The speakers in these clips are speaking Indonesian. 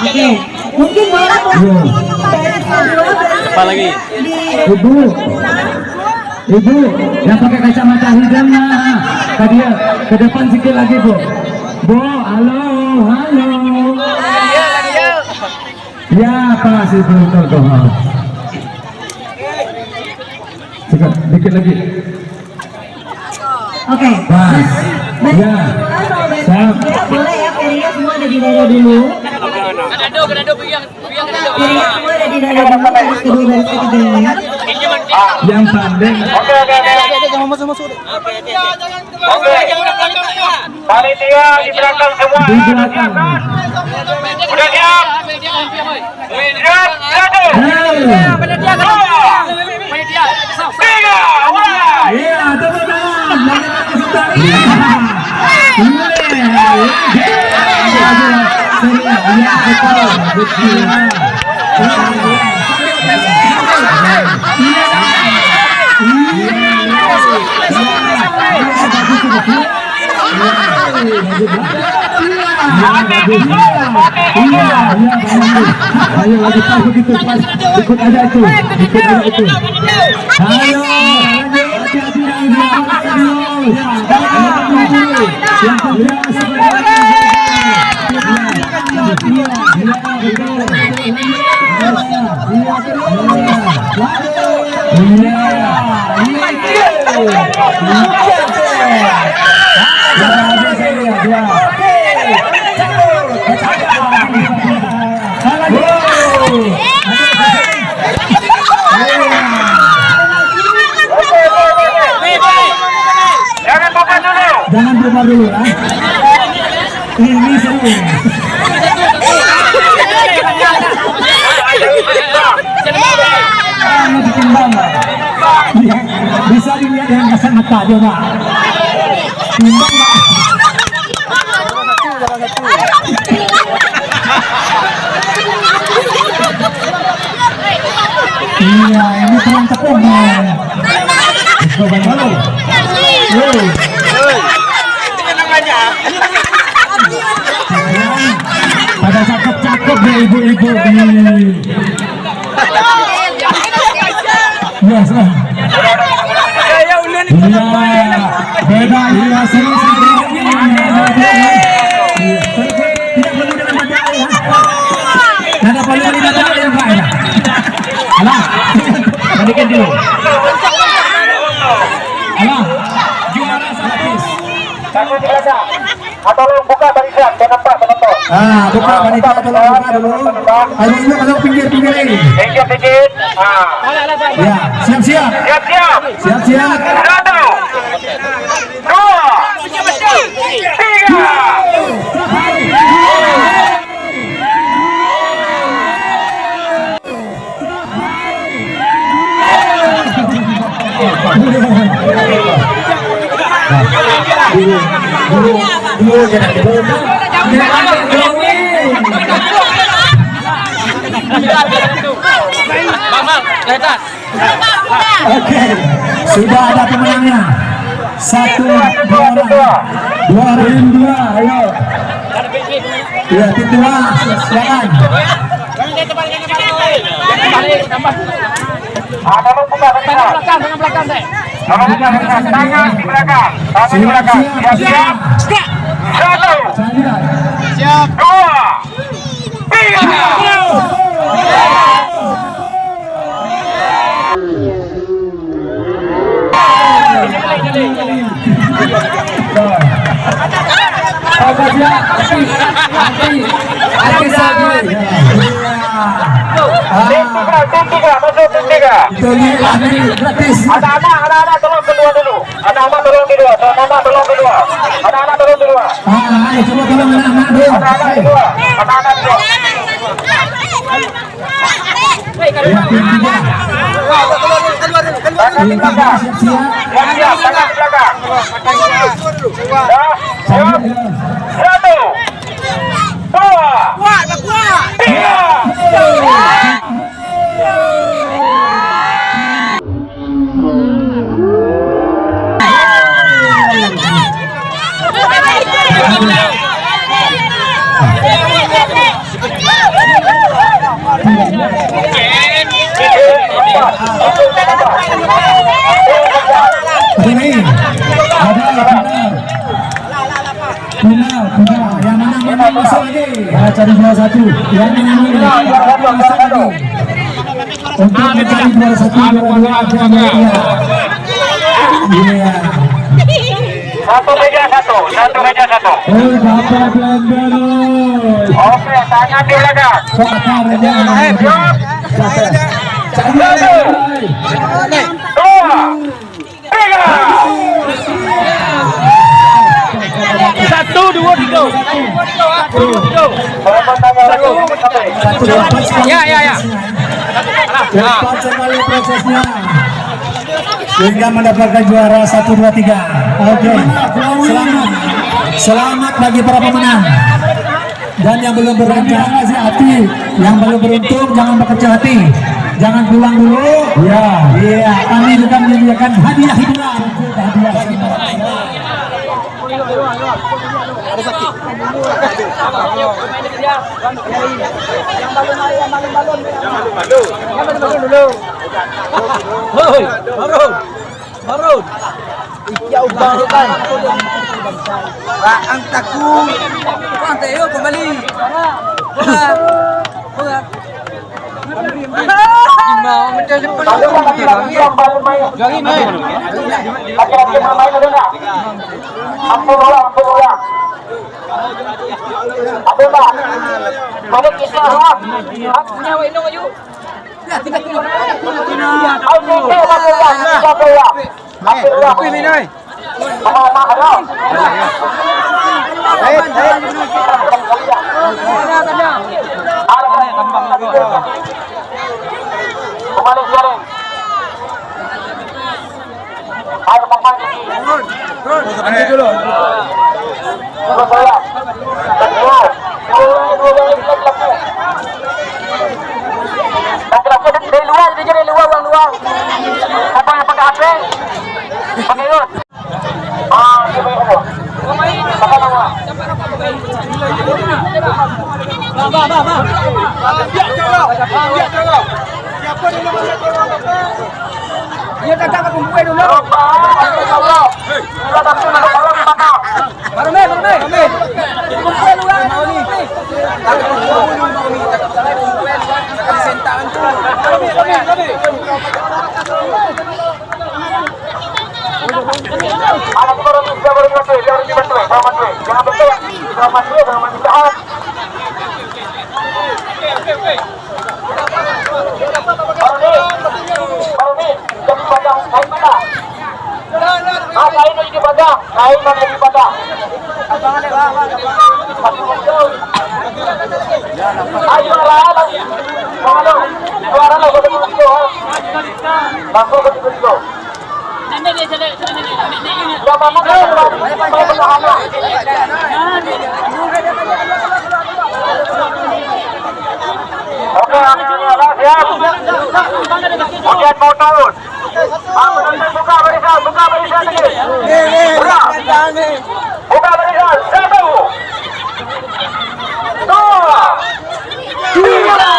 Oke, mungkin boleh apa lagi? Ibu yang pakai kacamata hitam tadi ke depan sedikit lagi Bu. Halo. Ya pas itu tuh. Dikit lagi. Oke. Pas. Ya. Siap. Boleh ya, piringnya semua ada di dada dulu. Ganado, biang. Piringnya semua ada di dada dulu, baris kedua, baris ketiga. Yang pandai. Oke. Jangan masuk. Panitia di belakang semua. Di belakang. Udah siap. Siap. Satu. Tiga. Iya, teman-teman. Ayo lagi pas begitu pas ikut aja itu. Ayo jangan bubar dulu ya. Ini seru. Bikin bangga. Bisa dilihat dengan kasat mata dia Pak. Timbang Pak. Iya, ini terang tepung. Coba dulu. Pada cakep-cakep deh ibu-ibu nih. Yes, iya, beda iya seru tidak perlu dengan medali ya. Nada perlu dengan medali ya Pak ya. Alah, balikin dulu. Alah, juara sapis. Satu biasa. Tolong buka barisan, saya nampak penonton. Buka barisan, tolong buka dulu. Ayo ini masuk pinggir-pinggir ini. Pinggir. Ya, siap-siap. Siap-siap. 1, Kelihatan. Oke, sudah ada pemenangnya. 1, 2 orang. Ayo. Ya, tim 2, silakan. Tolong buka barisan. Belakang deh. Tolong buka barisan. Tangan di belakang. Siap. 1, 2, 3. Tiga, masuk tiga. Anak-anak tolong kedua dulu. Anak-anak tolong kedua. Anak-anak tolong kedua. Anak-anak tolong kedua. Coba tolong anak-anak dulu. Anak-anak kedua. Anak-anak kedua. Tangan di belakang. Siap, tangan di belakang. Siap. 1, 2, 3. Ini ada Pilar, yang menang masuk lagi. Cari juara satu. Yang menang masuk lagi. Untuk mencari juara satu, juara dua, juara tiga. Iya. Satu meja satu. Oh, Bapak Belanda. Oke, tangan diledak. Pakar aja. Satu, dua, tiga. 1, 2, 3. Ya. Cepat sekali prosesnya sehingga mendapatkan juara 1, 2, 3. Oke, selamat bagi para pemenang. Dan yang belum berencana sih hati, yang belum beruntung jangan berkecil hati, jangan pulang dulu. Iya, kami juga menyediakan hadiah hiburan. Barun. Ikiau barukan. Ang takung. Tayo kembali. Kembali jaring. Ayo pemain ini. Dulu. Saya. Dari luar uang luar. Apa yang pakai HP? Pakai yut. Coba apa? Apa nama? Siapa dulu? Dia kata kumpul dulu. Baru me. Kumpul dulu mau ni. Sentaan tu. Anak baru dibantu. Jangan minta. Oke. Jadi padang, kain mana? Kain lagi di padang, Ayo lah, suara lah, Oke, siap. Ujian mau turun. Buka barisan lagi. Buka barisan. 1, 2, 3.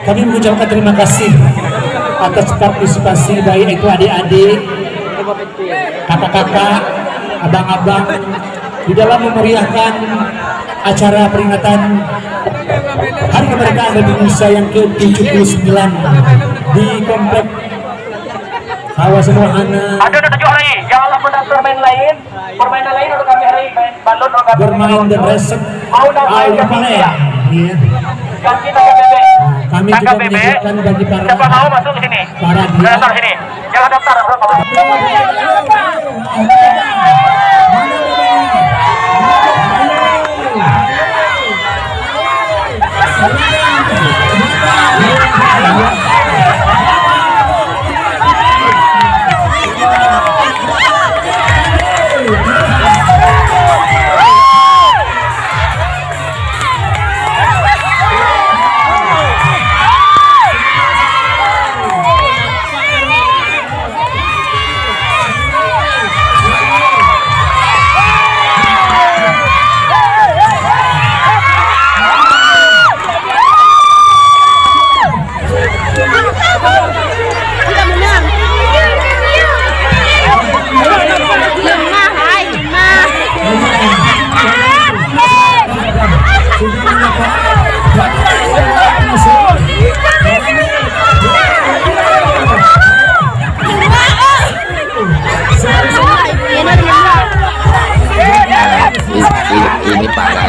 kami mengucapkan terima kasih atas partisipasi baik itu adik-adik, kakak-kakak, abang-abang di dalam memeriahkan acara peringatan Hari Kemerdekaan Republik Indonesia yang ke-79 di Komplek Kawasan Wahana. Ada 7 hari, janganlah permainan lain untuk kami hari main balon bermain dan resep ya. Iya. Ganti tangga bebek. Kami juga menyediakan bagi para Siapa mau masuk ke sini? dia. Daftar sini. Jangan daftar. Ini parah.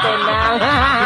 Tenang.